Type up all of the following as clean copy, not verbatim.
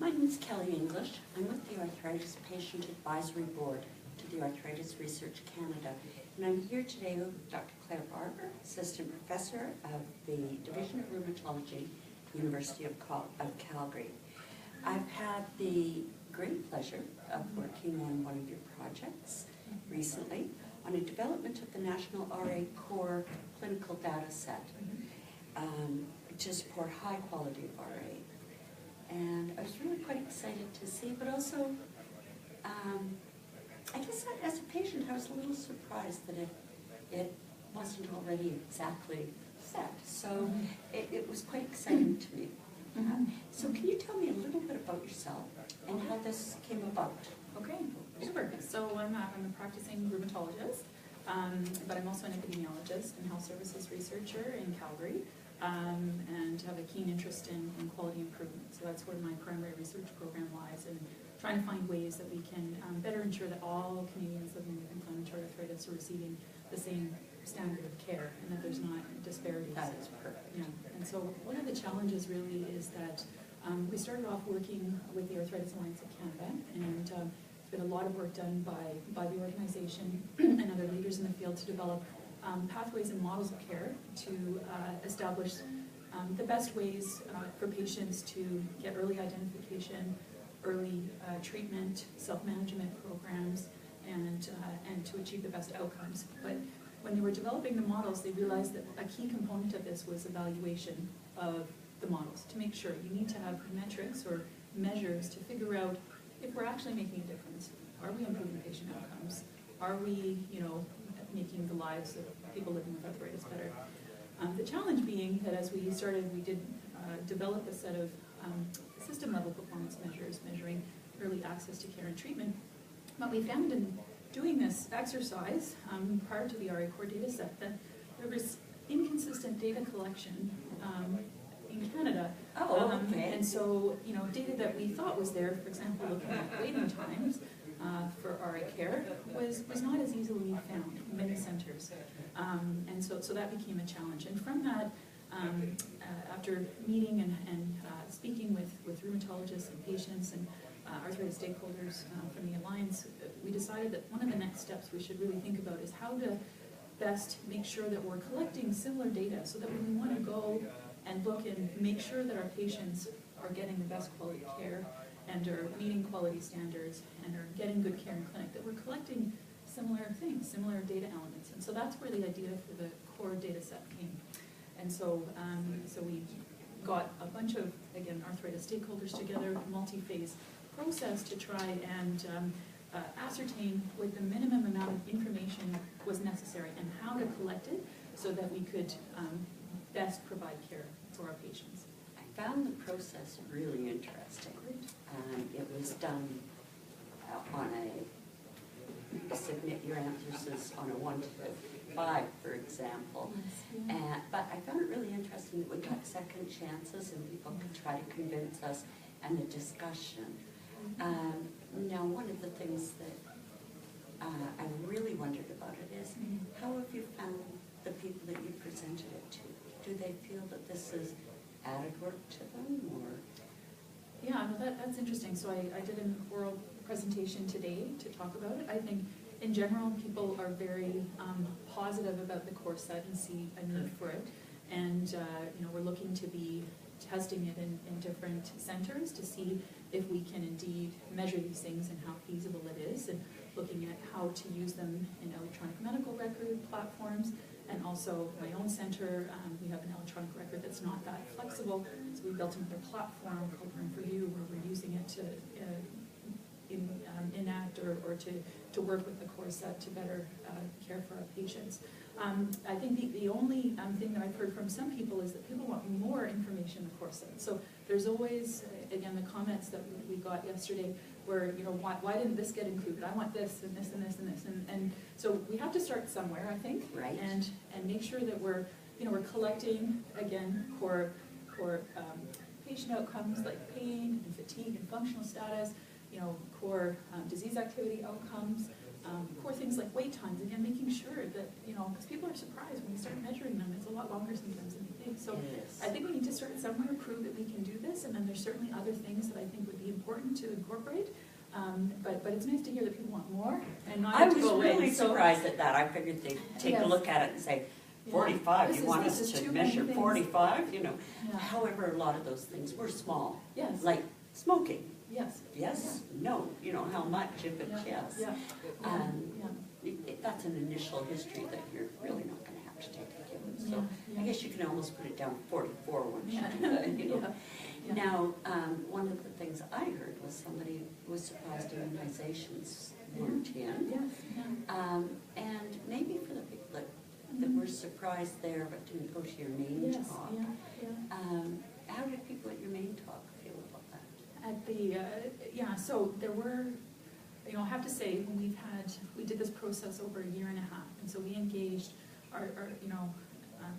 My name is Kelly English. I'm with the Arthritis Patient Advisory Board to the Arthritis Research Canada. And I'm here today with Dr. Claire Barber, Assistant Professor of the Division of Rheumatology, University of Calgary. I've had the great pleasure of working on one of your projects recently on a development of the National RA Core clinical data set to support high quality of RA. And I was really quite excited to see, but also, I guess as a patient, I was a little surprised that it wasn't already exactly set. So it was quite exciting to me. So can you tell me a little bit about yourself and how this came about? Okay, super. So I'm a practicing rheumatologist, but I'm also an epidemiologist and health services researcher in Calgary, and have a keen interest in quality improvement. So that's where my primary research program lies, and trying to find ways that we can better ensure that all Canadians living with inflammatory arthritis are receiving the same standard of care, and that there's not disparities. That is perfect. Yeah. And so one of the challenges really is that we started off working with the Arthritis Alliance of Canada, and there's been a lot of work done by the organization and other leaders in the field to develop pathways and models of care to establish the best ways for patients to get early identification, early treatment, self-management programs, and to achieve the best outcomes. But when they were developing the models, they realized that a key component of this was evaluation of the models, to make sure you need to have metrics or measures to figure out if we're actually making a difference. Are we improving patient outcomes? Are we, making the lives of people living with arthritis better? The challenge being that as we started, we did develop a set of system-level performance measures measuring early access to care and treatment. But we found in doing this exercise prior to the RA Core data set that there was inconsistent data collection in Canada. Okay. And so, data that we thought was there, for example, looking at waiting times for RA care, was not as easily found in many centers. And so that became a challenge. And from that, after meeting and speaking with rheumatologists and patients and arthritis stakeholders from the Alliance, we decided that one of the next steps we should really think about is how to best make sure that we're collecting similar data so that when we want to go and look and make sure that our patients are getting the best quality care and are meeting quality standards and are getting good care in clinic, that we're collecting similar things, similar data elements. And so that's where the idea for the core data set came. And so, so we got a bunch of, again, arthritis stakeholders together, multi-phase process to try and ascertain what the minimum amount of information was necessary and how to collect it so that we could best provide care for our patients. I found the process really interesting. It was done on you submit your answers on a 1 to 5, for example. Yes, yeah. But I found it really interesting that we got second chances and people could try to convince us, and the discussion. Now, one of the things that I really wondered about it is, how have you found the people that you presented it to? Do they feel that this is added work to them, or? Yeah, no, that's interesting. So I did an oral presentation today to talk about it. I think in general people are very positive about the core set and see a need for it. And we're looking to be testing it in different centers to see if we can indeed measure these things and how feasible it is, and looking at how to use them in electronic medical record platforms. And also my own center, we have an electronic record that's not that flexible, so we built another platform called Room for You, where we're using it to enact or to work with the core set to better care for our patients. I think the only thing that I've heard from some people is that people want more information in the core set. So there's always, again, the comments that we got yesterday where, why didn't this get included? I want this and this and this and this. And so we have to start somewhere, I think, right. And make sure that we're collecting, again, core patient outcomes like pain and fatigue and functional status, core disease activity outcomes, core things like wait times, again, making sure that, because people are surprised when we start measuring them, it's a lot longer sometimes than you think. So I think we need to start somewhere, prove that we can do this, and then there's certainly other things that I think would be important to incorporate. But it's nice to hear that people want more and not I to was go away. really So, surprised at that. I figured they'd take a Yes. look at it and say, Yeah. 45, This you is- want this us is to too many measure things. 45, you know. Yeah. However, a lot of those things were small, Yes. like smoking. Yes. Yes, no, you know, how much, if it's yes. Yeah. Yeah. That's an initial history that you're really not gonna have to take a given. So Yeah. I guess you can almost put it down 44 once you Yeah. do that, you know. Yeah. Yeah. Now, one of the things I heard was somebody was surprised immunizations weren't in. Yes. Yeah. And maybe for the people that were surprised there but didn't go to your main Yes. talk, Yeah. Yeah. how did people at your main talk feel about that? At the, so there were, I have to say, when we did this process over a year and a half, and so we engaged our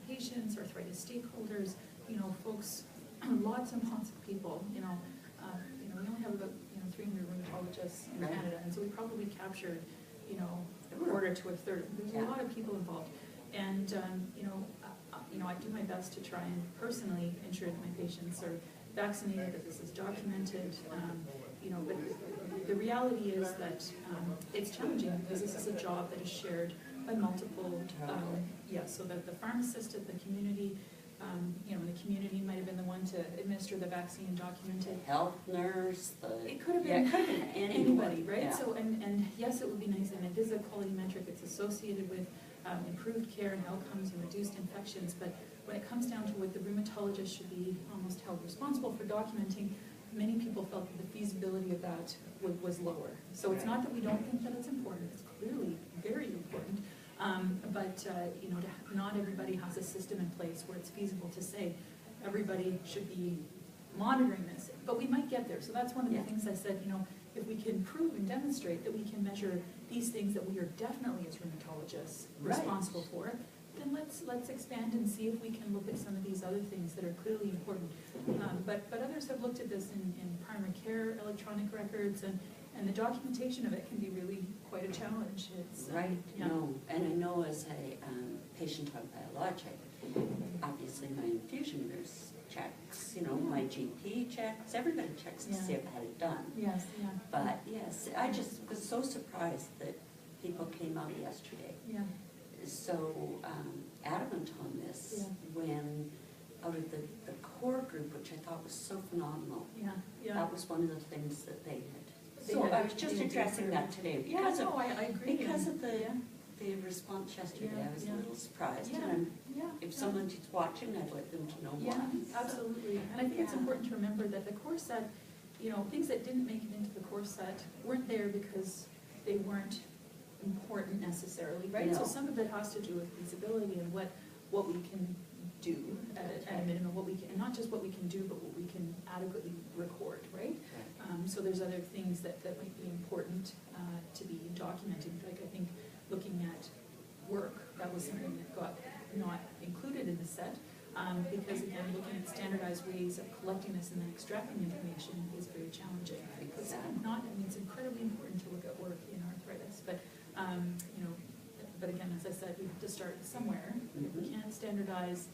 patients, arthritis stakeholders, folks, lots and lots of people, we only have about, 300 rheumatologists in Right. Canada, and so we probably captured, a Sure. quarter to a third. There's Yeah. a lot of people involved, and, I do my best to try and personally ensure that my patients are vaccinated, that this is documented, but the reality is that it's challenging because this is a job that is shared by multiple, so that the pharmacist at the community, the community might have been the one to administer the vaccine, documented. Health nurse, It could have yeah, been, it could have been anybody, right? Yeah. So, and yes, it would be nice, and it is a quality metric, it's associated with improved care and outcomes and reduced infections, but when it comes down to what the rheumatologist should be almost held responsible for documenting, many people felt that the feasibility of that was lower. So it's not that we don't think that it's important, it's clearly very important, but not everybody has a system in place where it's feasible to say everybody should be monitoring this, but we might get there. So that's one of the Yeah. things I said, if we can prove and demonstrate that we can measure these things that we are definitely as rheumatologists Right. responsible for, then let's expand and see if we can look at some of these other things that are clearly important. But others have looked at this in primary care electronic records, and the documentation of it can be really quite a challenge. It's, Right, yeah. no, and I know as a patient on biologic, obviously my infusion nurse checks, my GP checks, everybody checks to Yeah. see if I had it done. Yes, yeah. But yes, I just was so surprised that people came out yesterday Yeah, so adamant on this Yeah. when out of the core group, which I thought was so phenomenal, yeah, yeah. that was one of the things that they had. They So had- I was just they addressing did. that today Yeah, because no, of I agree. because of Yeah. the response yesterday. Yeah, I was yeah. a little surprised, Yeah, and yeah. if yeah. someone's watching, I'd like them to know Yeah, why. absolutely. And I think it's Yeah. important to remember that the core set, things that didn't make it into the core set weren't there because they weren't important necessarily, right? So No. some of it has to do with feasibility and what we can do at a minimum, and not just what we can do, but what we can adequately record, right? So there's other things that might be important to be documented. Like I think looking at work, that was something that got not included in the set, because again, looking at standardized ways of collecting this and then extracting information is very challenging. Because it's incredibly important to look at work in arthritis, but but again, as I said, we have to start somewhere. If we can't standardize,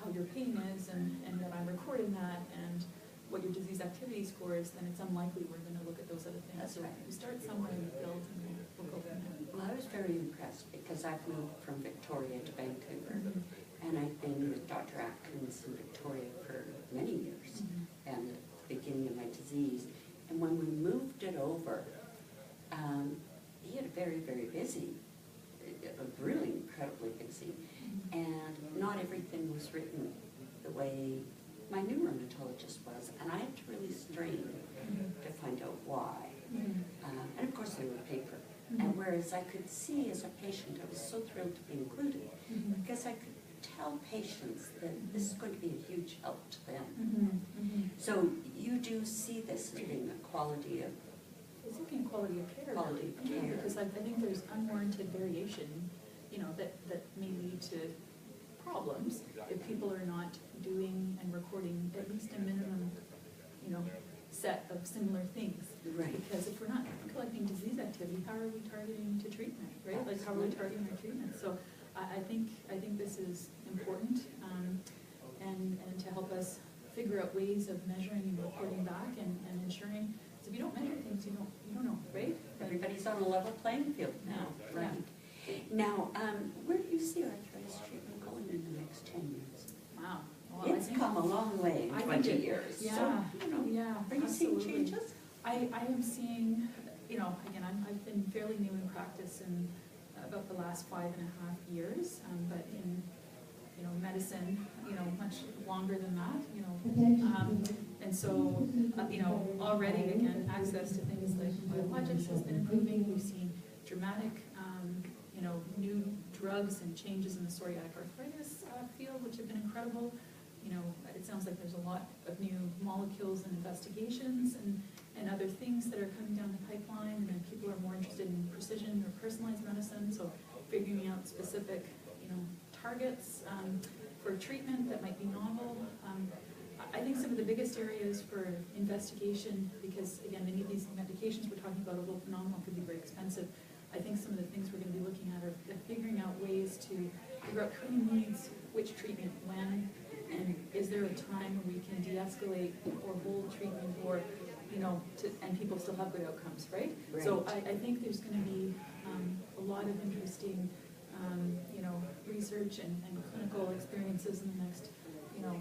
how your pain is and that I'm recording that and what your disease activity score is, then it's unlikely we're going to look at those other things. That's So right. we start somewhere and we build and we'll go from there. Well, I was very impressed because I've moved from Victoria to Vancouver, Mhm. and I've been with Dr. Atkins in Victoria for many years, Mhm. and at the beginning of my disease. And when we moved it over, he had a very, very busy, really incredibly busy, and not everything was written the way my new rheumatologist was, and I had to really strain to find out why. Mhm. And of course they were paper. Mhm. And whereas I could see as a patient, I was so thrilled to be included, Mhm. because I could tell patients that this is going to be a huge help to them. Mhm. Mhm. So you do see this as being a quality of, It's looking at quality of care. Quality of Yeah, care. because I think there's unwarranted variation, that may lead to problems if people are not doing and recording at least a minimum, set of similar things. right, Because if we're not collecting disease activity, how are we targeting to treatment, right? Like how are we targeting our treatment? So I think this is important, and figure out ways of measuring and reporting back and ensuring, because if you don't measure things, you don't know, right? Everybody's on a level playing field now, Yeah. right? Now, where do you see arthritis treatment going in the next 10 years? Wow. Well, It's come a long way in I think 20 it- years. Yeah, So, you know, yeah. are you seeing absolutely. changes? I am seeing, you know, again, I've been fairly new in practice in about the last 5.5 years, but in, you know, medicine, you know, much longer than that, you know. And so, you know, already, again, access to things like biologics has been improving. We've seen dramatic, you know, new drugs and changes in the psoriatic arthritis field, which have been incredible. You know, it sounds like there's a lot of new molecules and investigations and other things that are coming down the pipeline, and then people are more interested in precision or personalized medicine, so figuring out specific, you know, targets for treatment that might be novel. I think some of the biggest areas for investigation, because again, many of these medications we're talking about, although phenomenal, could be very expensive. I think some of the things we're going to be looking at are figuring out ways to figure out who needs which treatment when, and is there a time when we can de-escalate or hold treatment, or, you know, and people still have good outcomes, right? So I think there's going to be a lot of interesting, you know, research and clinical experiences in the next, you know,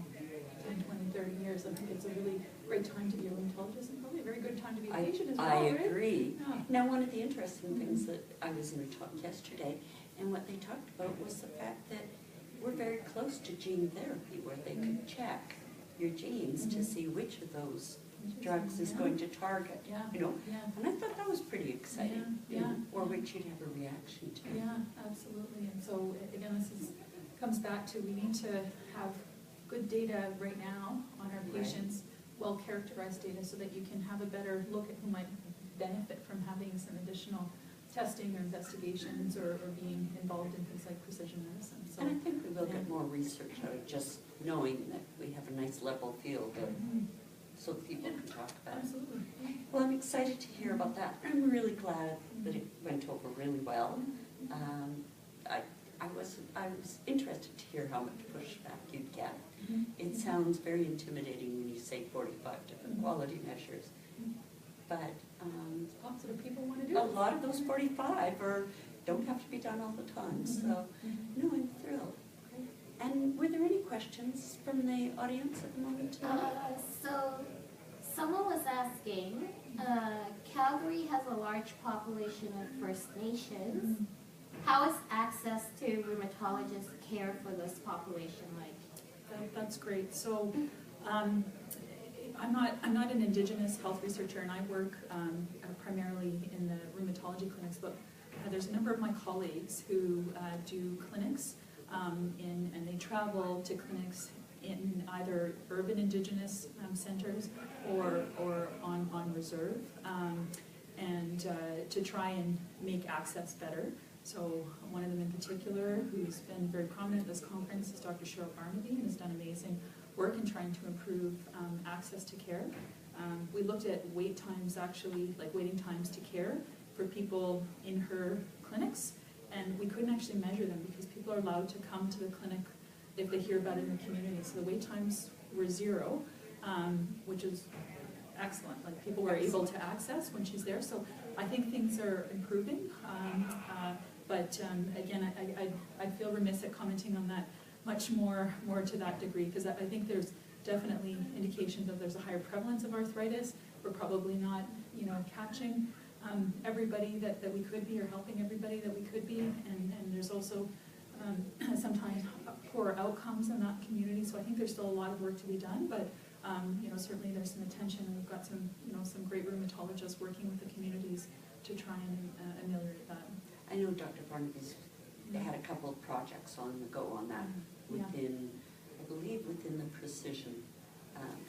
10, 20, 30 years. I think it's a really great time to be a rheumatologist and probably a very good time to be a patient as well, I right? agree. Yeah. Now, one of the interesting things that I was in a talk yesterday, and what they talked about was the fact that we're very close to gene therapy, where they could check your genes to see which of those drugs is going to target, Yeah. you know? Yeah. And I thought that was pretty exciting, Yeah, you know, yeah, or yeah. which you'd have a reaction to. Yeah, absolutely. And so, again, comes back to, we need to have good data right now on our patients, well-characterized data, so that you can have a better look at who might benefit from having some additional testing or investigations or being involved in things like precision medicine. So, And I think we will yeah. get more research out of just knowing that we have a nice level field of, so people can talk about it. Absolutely. Well, I'm excited to hear about that. I'm really glad that it went over really well. I was interested to hear how much pushback you'd get. It sounds very intimidating when you say 45 different quality measures. But Lots of people want to do a it. lot of those 45 don't have to be done all the time. So, no, I'm thrilled. And were there any questions from the audience at the moment? So, someone was asking, Calgary has a large population of First Nations. How is access to rheumatologist care for this population like? That's great. So, I'm not an Indigenous health researcher, and I work primarily in the rheumatology clinics, but there's a number of my colleagues who do clinics, and they travel to clinics in either urban Indigenous centers or on reserve, and to try and make access better. So one of them in particular, who's been very prominent at this conference, is Dr. Cheryl Barnaby, and has done amazing work in trying to improve access to care. We looked at wait times, actually, like waiting times to care for people in her clinics, and we couldn't actually measure them because people are allowed to come to the clinic if they hear about it in the community. So the wait times were 0, which is excellent. Like, people were able to access when she's there. So I think things are improving. But again, I feel remiss at commenting on that much more to that degree, because I think there's definitely indications that there's a higher prevalence of arthritis. We're probably not, you know, catching everybody that we could be, or helping everybody that we could be, and there's also sometimes poor outcomes in that community. So I think there's still a lot of work to be done, but you know, certainly there's some attention, and we've got some, you know, some great rheumatologists working with the communities to try and ameliorate that. I know Dr. Barnaby's had a couple of projects on the go on that within, I believe, within the precision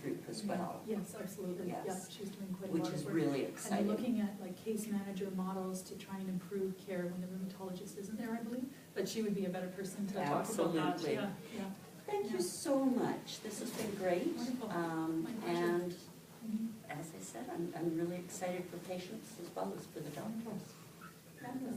group as well. Yes, absolutely. Yes. Yeah, she's doing quite a Which lot of is work. really And exciting. looking at like case manager models to try and improve care when the rheumatologist isn't there, I believe. But she would be a better person to talk about that. Absolutely. Yeah, yeah. Thank you so much. This has been great. Wonderful. My pleasure. And as I said, I'm really excited for patients as well as for the doctors. Fabulous.